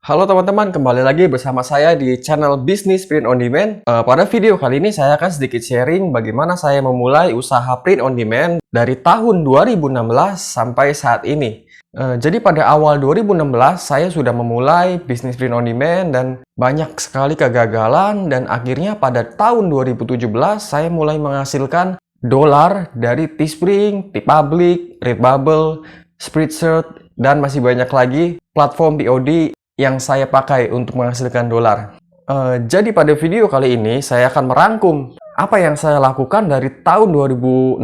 Halo teman-teman, kembali lagi bersama saya di channel Bisnis Print on Demand. Pada video kali ini saya akan sedikit sharing bagaimana saya memulai usaha print on demand dari tahun 2016 sampai saat ini. Jadi pada awal 2016 saya sudah memulai bisnis print on demand dan banyak sekali kegagalan, dan akhirnya pada tahun 2017 saya mulai menghasilkan dolar dari Teespring, TeePublic, Redbubble, Spreadshirt, dan masih banyak lagi platform POD yang saya pakai untuk menghasilkan dolar. Jadi pada video kali ini saya akan merangkum apa yang saya lakukan dari tahun 2016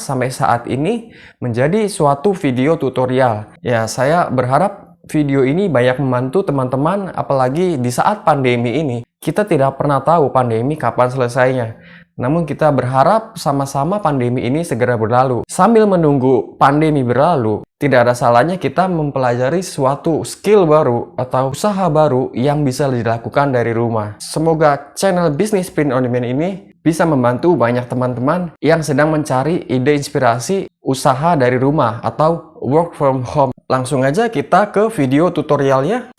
sampai saat ini menjadi suatu video tutorial. Ya, saya berharap video ini banyak membantu teman-teman, apalagi di saat pandemi ini. Kita tidak pernah tahu pandemi kapan selesainya. Namun kita berharap sama-sama pandemi ini segera berlalu. Sambil menunggu pandemi berlalu, tidak ada salahnya kita mempelajari suatu skill baru atau usaha baru yang bisa dilakukan dari rumah. Semoga channel Bisnis Print on Demand ini bisa membantu banyak teman-teman yang sedang mencari ide inspirasi usaha dari rumah atau work from home. Langsung aja kita ke video tutorialnya.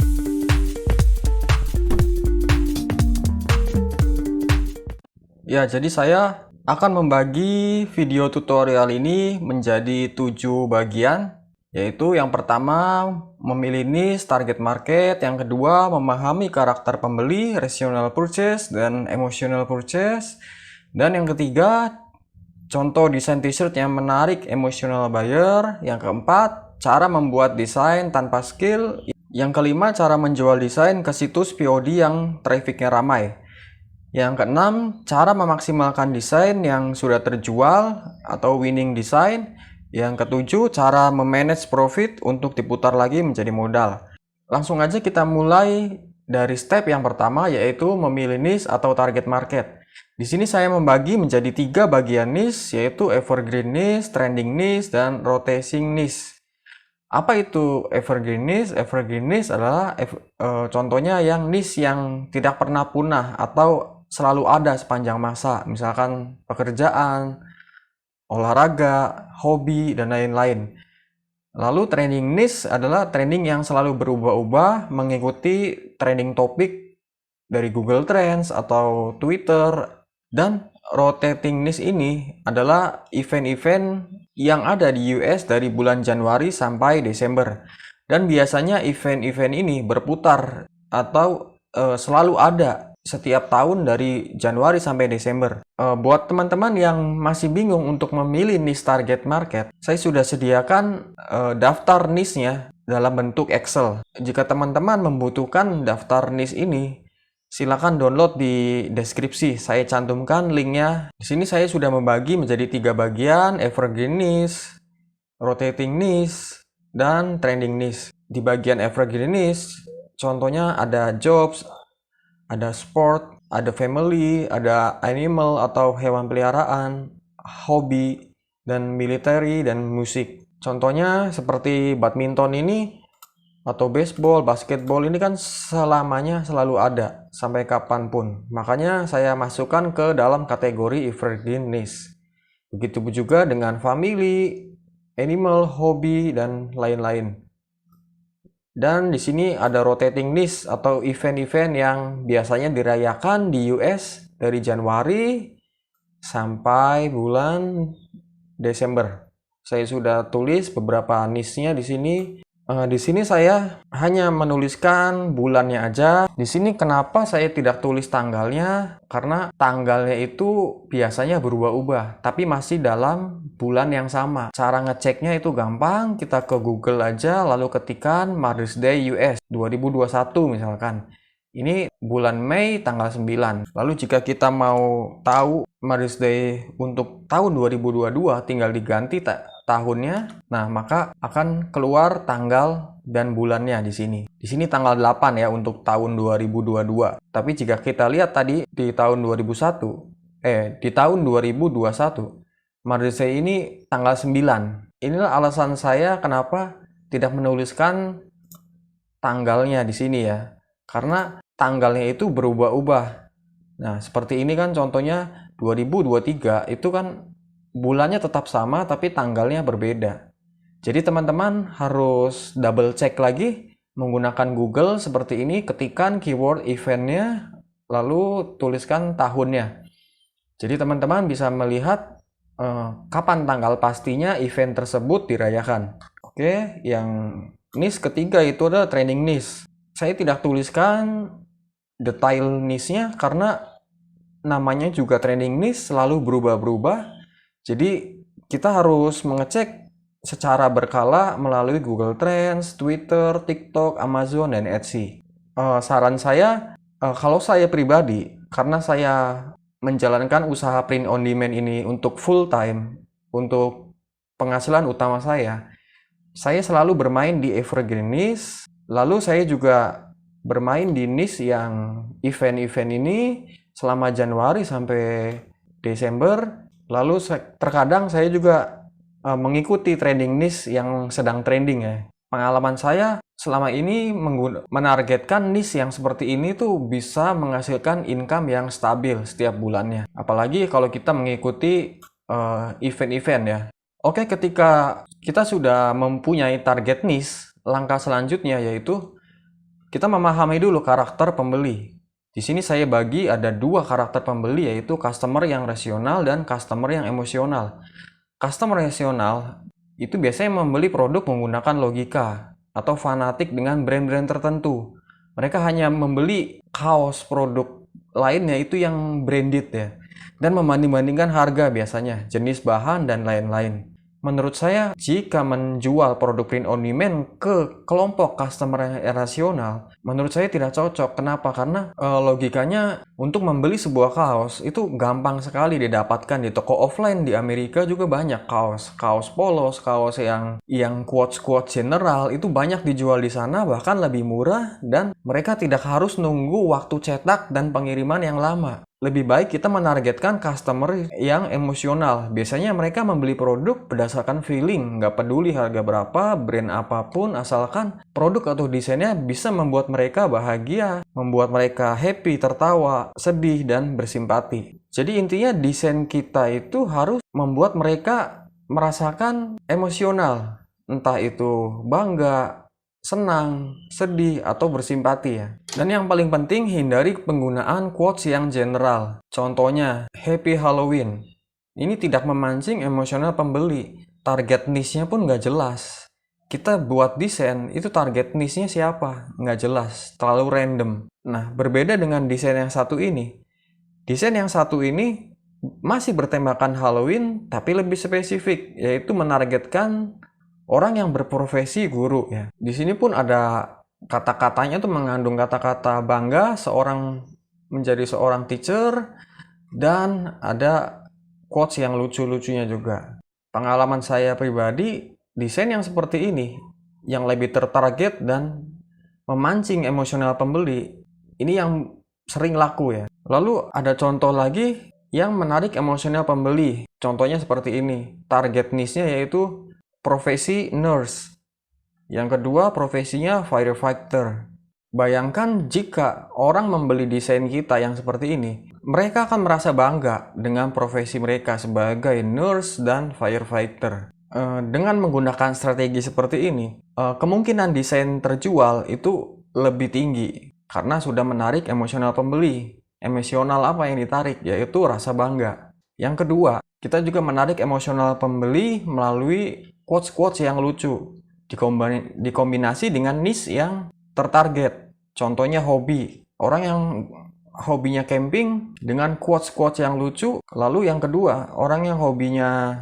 Ya, jadi saya akan membagi video tutorial ini menjadi 7 bagian, yaitu yang pertama memilih niche target market, yang kedua memahami karakter pembeli, rational purchase dan emotional purchase, dan yang ketiga contoh desain t-shirt yang menarik emotional buyer, yang keempat cara membuat desain tanpa skill, yang kelima cara menjual desain ke situs POD yang trafficnya ramai. Yang keenam, cara memaksimalkan desain yang sudah terjual atau winning design. Yang ketujuh, cara memanage profit untuk diputar lagi menjadi modal. Langsung aja kita mulai dari step yang pertama, yaitu memilih niche atau target market. Di sini saya membagi menjadi 3 bagian niche, yaitu evergreen niche, trending niche, dan rotating niche. Apa itu evergreen niche? Evergreen niche adalah contohnya yang niche yang tidak pernah punah atau selalu ada sepanjang masa, misalkan pekerjaan, olahraga, hobi, dan lain-lain. Lalu trending niche adalah trending yang selalu berubah-ubah mengikuti trending topik dari Google Trends atau Twitter. Dan rotating niche ini adalah event-event yang ada di US dari bulan Januari sampai Desember. Dan biasanya event-event ini berputar atau selalu ada setiap tahun dari Januari sampai Desember. Buat teman-teman yang masih bingung untuk memilih niche target market, saya sudah sediakan daftar niche-nya dalam bentuk Excel. Jika teman-teman membutuhkan daftar niche ini, silakan download di deskripsi. Saya cantumkan linknya. Di sini saya sudah membagi menjadi 3 bagian: evergreen niche, rotating niche, dan trending niche. Di bagian evergreen niche, contohnya ada jobs, ada sport, ada family, ada animal atau hewan peliharaan, hobi, dan military, dan musik. Contohnya seperti badminton ini, atau baseball, basketball ini kan selamanya selalu ada, sampai kapanpun. Makanya saya masukkan ke dalam kategori evergreen niche. Begitu juga dengan family, animal, hobi, dan lain-lain. Dan di sini ada rotating niche atau event-event yang biasanya dirayakan di US dari Januari sampai bulan Desember. Saya sudah tulis beberapa niche-nya di sini. Di sini saya hanya menuliskan bulannya aja. Di sini kenapa saya tidak tulis tanggalnya? Karena tanggalnya itu biasanya berubah-ubah, tapi masih dalam bulan yang sama. Cara ngeceknya itu gampang, kita ke Google aja, lalu ketikkan Mother's Day US 2021 misalkan. Ini bulan Mei tanggal 9. Lalu jika kita mau tahu Mother's Day untuk tahun 2022, tinggal diganti tahunnya. Nah, maka akan keluar tanggal dan bulannya di sini. Di sini tanggal 8 ya untuk tahun 2022. Tapi jika kita lihat tadi di tahun 2021, Mother's Day ini tanggal 9. Inilah alasan saya kenapa tidak menuliskan tanggalnya di sini ya. Karena tanggalnya itu berubah-ubah. Nah, seperti ini kan contohnya 2023 itu kan bulannya tetap sama tapi tanggalnya berbeda. Jadi teman-teman harus double check lagi menggunakan Google seperti ini, ketikkan keyword eventnya, lalu tuliskan tahunnya. Jadi teman-teman bisa melihat kapan tanggal pastinya event tersebut dirayakan. Oke, yang niche ketiga itu adalah trending niche. Saya tidak tuliskan detail niche-nya karena namanya juga trending niche selalu berubah-berubah. Jadi kita harus mengecek secara berkala melalui Google Trends, Twitter, TikTok, Amazon, dan Etsy. Saran saya, kalau saya pribadi, karena saya menjalankan usaha print on demand ini untuk full time, untuk penghasilan utama saya selalu bermain di evergreen niche, lalu saya juga bermain di niche yang event-event ini selama Januari sampai Desember, lalu terkadang saya juga mengikuti trending niche yang sedang trending ya. Pengalaman saya selama ini menargetkan niche yang seperti ini tuh bisa menghasilkan income yang stabil setiap bulannya. Apalagi kalau kita mengikuti event-event ya. Oke, ketika kita sudah mempunyai target niche, langkah selanjutnya yaitu kita memahami dulu karakter pembeli. Di sini saya bagi ada dua karakter pembeli, yaitu customer yang rasional dan customer yang emosional. Customer rasional itu biasanya membeli produk menggunakan logika atau fanatik dengan brand-brand tertentu. Mereka hanya membeli kaos produk lainnya itu yang branded ya, dan membanding-bandingkan harga biasanya, jenis bahan, dan lain-lain. Menurut saya, jika menjual produk print on demand ke kelompok customer yang rasional, menurut saya tidak cocok. Kenapa? Karena logikanya untuk membeli sebuah kaos itu gampang sekali didapatkan di toko offline. Di Amerika juga banyak kaos polos, kaos yang quotes general itu banyak dijual di sana, bahkan lebih murah, dan mereka tidak harus nunggu waktu cetak dan pengiriman yang lama. Lebih baik kita menargetkan customer yang emosional. Biasanya mereka membeli produk berdasarkan feeling, nggak peduli harga berapa, brand apapun, asalkan produk atau desainnya bisa membuat mereka bahagia, membuat mereka happy, tertawa, sedih, dan bersimpati. Jadi intinya desain kita itu harus membuat mereka merasakan emosional, entah itu bangga, senang, sedih, atau bersimpati ya. Dan yang paling penting, hindari penggunaan quotes yang general. Contohnya, Happy Halloween. Ini tidak memancing emosional pembeli. Target niche-nya pun nggak jelas. Kita buat desain, itu target niche-nya siapa? Nggak jelas, terlalu random. Nah, berbeda dengan desain yang satu ini. Desain yang satu ini masih bertemakan Halloween, tapi lebih spesifik, yaitu menargetkan orang yang berprofesi guru ya. Di sini pun ada kata-katanya tuh mengandung kata-kata bangga seorang menjadi seorang teacher, dan ada quotes yang lucu-lucunya juga. Pengalaman saya pribadi, desain yang seperti ini yang lebih tertarget dan memancing emosional pembeli, ini yang sering laku ya. Lalu ada contoh lagi yang menarik emosional pembeli. Contohnya seperti ini. Target niche-nya yaitu profesi nurse. Yang kedua, profesinya firefighter. Bayangkan jika orang membeli desain kita yang seperti ini, mereka akan merasa bangga dengan profesi mereka sebagai nurse dan firefighter. Dengan menggunakan strategi seperti ini, kemungkinan desain terjual itu lebih tinggi karena sudah menarik emosional pembeli. Emosional apa yang ditarik? Yaitu rasa bangga. Yang kedua, kita juga menarik emosional pembeli melalui quotes-quotes yang lucu dikombinasi dengan niche yang tertarget. Contohnya hobi. Orang yang hobinya camping dengan quotes-quotes yang lucu. Lalu yang kedua, orang yang hobinya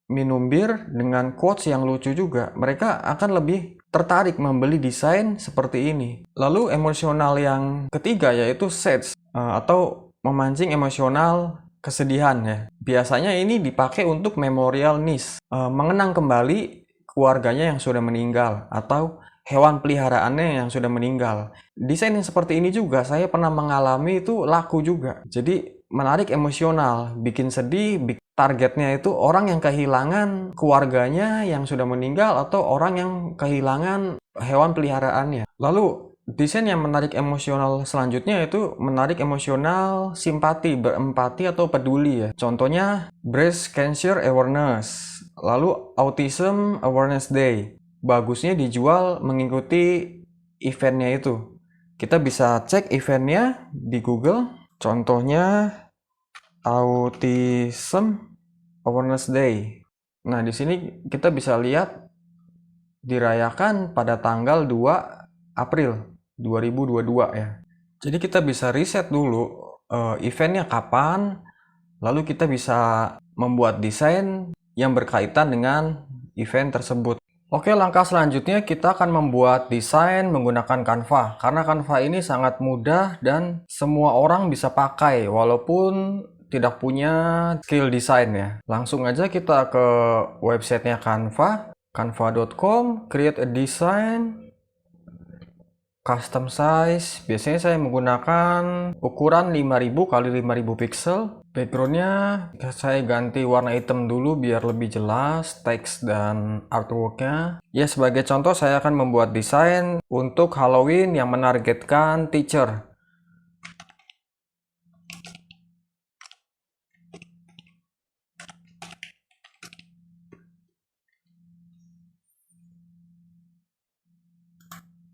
minum bir dengan quotes yang lucu juga. Mereka akan lebih tertarik membeli desain seperti ini. Lalu emosional yang ketiga yaitu sad atau memancing emosional kesedihan ya. Biasanya ini dipakai untuk memorial niche, mengenang kembali keluarganya yang sudah meninggal atau hewan peliharaannya yang sudah meninggal. Desain yang seperti ini juga saya pernah mengalami, itu laku juga. Jadi menarik emosional, bikin sedih, targetnya itu orang yang kehilangan keluarganya yang sudah meninggal atau orang yang kehilangan hewan peliharaannya. Lalu desain yang menarik emosional selanjutnya itu menarik emosional simpati, berempati atau peduli ya. Contohnya breast cancer awareness, lalu autism awareness day. Bagusnya dijual mengikuti eventnya itu. Kita bisa cek eventnya di Google. Contohnya Autism Awareness Day. Nah, di sini kita bisa lihat dirayakan pada tanggal 2 April 2022 ya. Jadi kita bisa riset dulu eventnya kapan, lalu kita bisa membuat desain yang berkaitan dengan event tersebut. Oke, langkah selanjutnya kita akan membuat desain menggunakan Canva. Karena Canva ini sangat mudah dan semua orang bisa pakai walaupun tidak punya skill desain ya. Langsung aja kita ke websitenya Canva, canva.com, create a design, custom size. Biasanya saya menggunakan ukuran 5000 x 5000 pixel. Backgroundnya saya ganti warna hitam dulu biar lebih jelas teks dan artworknya. Ya, sebagai contoh saya akan membuat desain untuk Halloween yang menargetkan teacher.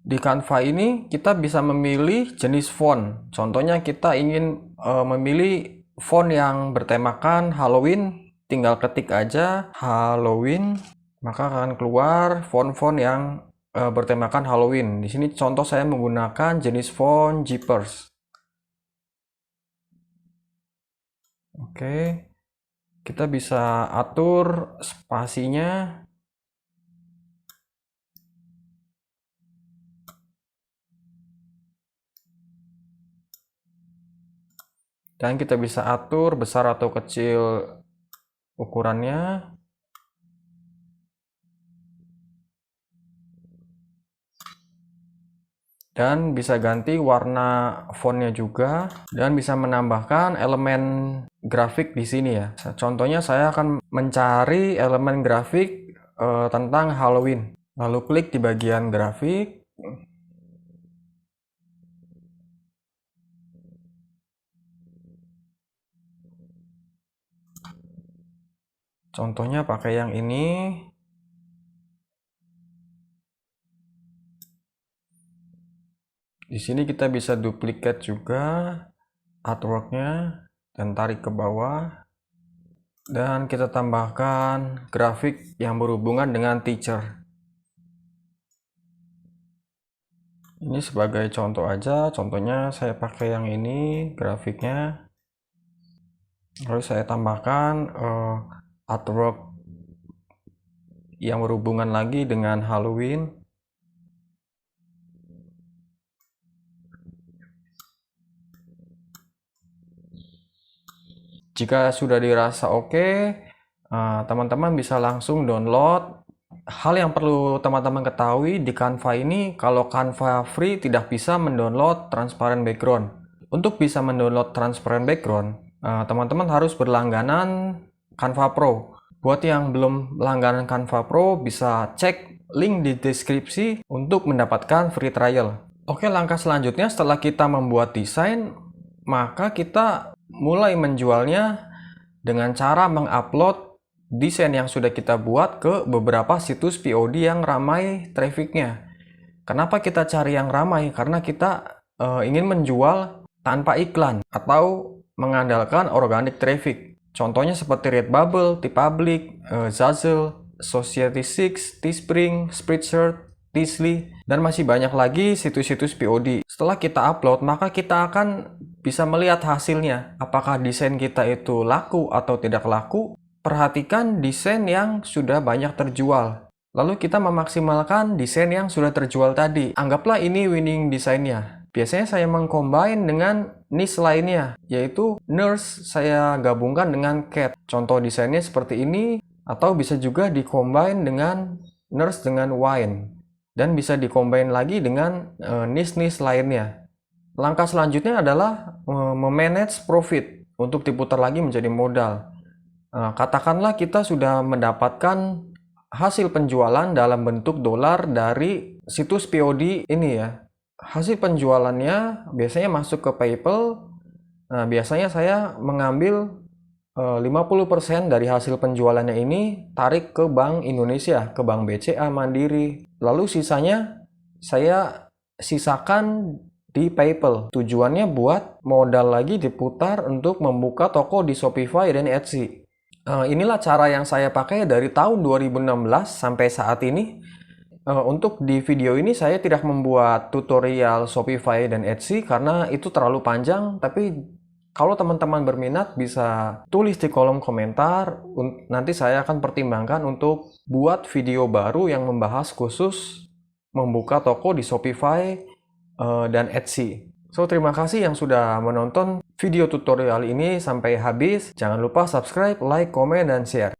Di Canva ini kita bisa memilih jenis font. Contohnya kita ingin memilih font yang bertemakan Halloween, tinggal ketik aja Halloween, maka akan keluar font-font yang bertemakan Halloween. Di sini contoh saya menggunakan jenis font Jeepers. Oke, kita bisa atur spasinya. Dan kita bisa atur besar atau kecil ukurannya. Dan bisa ganti warna fontnya juga, dan bisa menambahkan elemen grafik di sini ya. Contohnya saya akan mencari elemen grafik tentang Halloween. Lalu klik di bagian grafik. Contohnya pakai yang ini. Di sini kita bisa duplikat juga artworknya dan tarik ke bawah. Dan kita tambahkan grafik yang berhubungan dengan teacher. Ini sebagai contoh aja. Contohnya saya pakai yang ini grafiknya. Lalu saya tambahkan artwork yang berhubungan lagi dengan Halloween. Jika sudah dirasa oke, teman-teman bisa langsung download. Hal yang perlu teman-teman ketahui di Canva ini, kalau Canva free tidak bisa mendownload transparent background. Untuk bisa mendownload transparent background, teman-teman harus berlangganan Canva Pro. Buat yang belum langganan Canva Pro, bisa cek link di deskripsi untuk mendapatkan free trial. Oke, langkah selanjutnya setelah kita membuat desain, maka kita mulai menjualnya dengan cara mengupload desain yang sudah kita buat ke beberapa situs POD yang ramai trafficnya. Kenapa kita cari yang ramai? Karena kita ingin menjual tanpa iklan atau mengandalkan organic traffic. Contohnya seperti Redbubble, TeePublic, Zazzle, Society6, Teespring, Spreadshirt, Teasly, dan masih banyak lagi situs-situs POD. Setelah kita upload, maka kita akan bisa melihat hasilnya. Apakah desain kita itu laku atau tidak laku? Perhatikan desain yang sudah banyak terjual. Lalu kita memaksimalkan desain yang sudah terjual tadi. Anggaplah ini winning desainnya. Biasanya saya mengcombine dengan niche lainnya, yaitu nurse saya gabungkan dengan cat. Contoh desainnya seperti ini, atau bisa juga dicombine dengan nurse dengan wine. Dan bisa dicombine lagi dengan niche-niche lainnya. Langkah selanjutnya adalah memanage profit untuk diputar lagi menjadi modal. Katakanlah kita sudah mendapatkan hasil penjualan dalam bentuk dolar dari situs POD ini ya. Hasil penjualannya biasanya masuk ke PayPal. Nah, biasanya saya mengambil 50% dari hasil penjualannya ini tarik ke Bank Indonesia, ke Bank BCA, Mandiri. Lalu sisanya saya sisakan di PayPal. Tujuannya buat modal lagi diputar untuk membuka toko di Shopify dan Etsy. Inilah cara yang saya pakai dari tahun 2016 sampai saat ini. Untuk di video ini saya tidak membuat tutorial Shopify dan Etsy karena itu terlalu panjang, tapi kalau teman-teman berminat bisa tulis di kolom komentar, nanti saya akan pertimbangkan untuk buat video baru yang membahas khusus membuka toko di Shopify dan Etsy. So, terima kasih yang sudah menonton video tutorial ini sampai habis. Jangan lupa subscribe, like, komen, dan share.